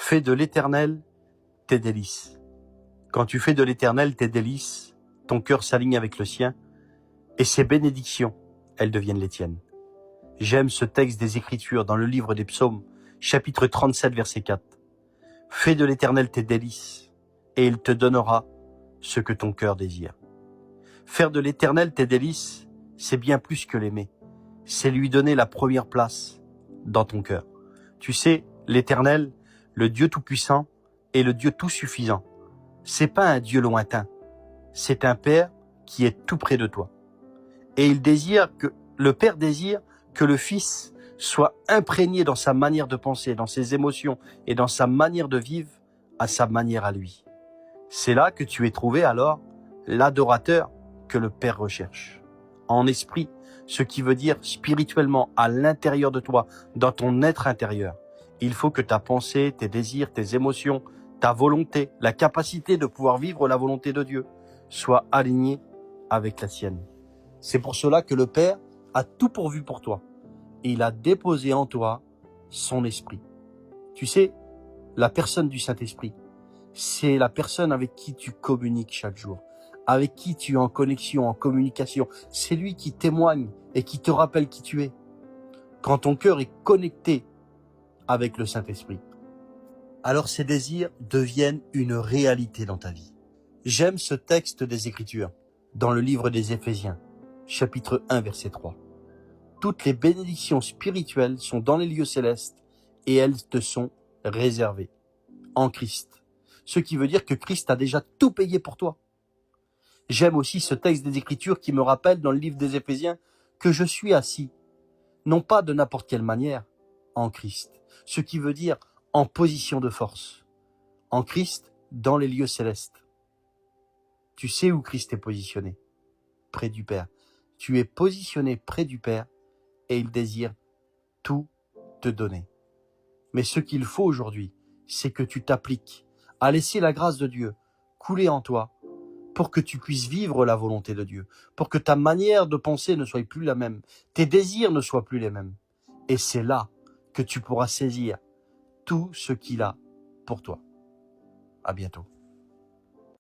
Fais de l'Éternel tes délices. Quand tu fais de l'Éternel tes délices, ton cœur s'aligne avec le sien, et ses bénédictions, elles deviennent les tiennes. J'aime ce texte des Écritures dans le livre des Psaumes, chapitre 37, verset 4. Fais de l'Éternel tes délices, et il te donnera ce que ton cœur désire. Faire de l'Éternel tes délices, c'est bien plus que l'aimer. C'est lui donner la première place dans ton cœur. Tu sais, l'Éternel, le Dieu Tout-Puissant, est le Dieu Tout-Suffisant. C'est pas un Dieu lointain. C'est un Père qui est tout près de toi. Et le Père désire que le Fils soit imprégné dans sa manière de penser, dans ses émotions et dans sa manière de vivre à sa manière à lui. C'est là que tu es trouvé alors l'adorateur que le Père recherche. En esprit, ce qui veut dire spirituellement à l'intérieur de toi, dans ton être intérieur. Il faut que ta pensée, tes désirs, tes émotions, ta volonté, la capacité de pouvoir vivre la volonté de Dieu soient alignés avec la sienne. C'est pour cela que le Père a tout pourvu pour toi. Et il a déposé en toi son esprit. Tu sais, la personne du Saint-Esprit, c'est la personne avec qui tu communiques chaque jour, avec qui tu es en connexion, en communication. C'est lui qui témoigne et qui te rappelle qui tu es. Quand ton cœur est connecté avec le Saint-Esprit, alors ces désirs deviennent une réalité dans ta vie. J'aime ce texte des Écritures, dans le livre des Éphésiens, chapitre 1, verset 3. Toutes les bénédictions spirituelles sont dans les lieux célestes et elles te sont réservées en Christ. Ce qui veut dire que Christ a déjà tout payé pour toi. J'aime aussi ce texte des Écritures qui me rappelle dans le livre des Éphésiens que je suis assis, non pas de n'importe quelle manière, en Christ. Ce qui veut dire en position de force. En Christ, dans les lieux célestes. Tu sais où Christ est positionné? Près du Père. Tu es positionné près du Père et il désire tout te donner. Mais ce qu'il faut aujourd'hui, c'est que tu t'appliques à laisser la grâce de Dieu couler en toi pour que tu puisses vivre la volonté de Dieu, pour que ta manière de penser ne soit plus la même, tes désirs ne soient plus les mêmes. Et c'est là que tu pourras saisir tout ce qu'il a pour toi. À bientôt.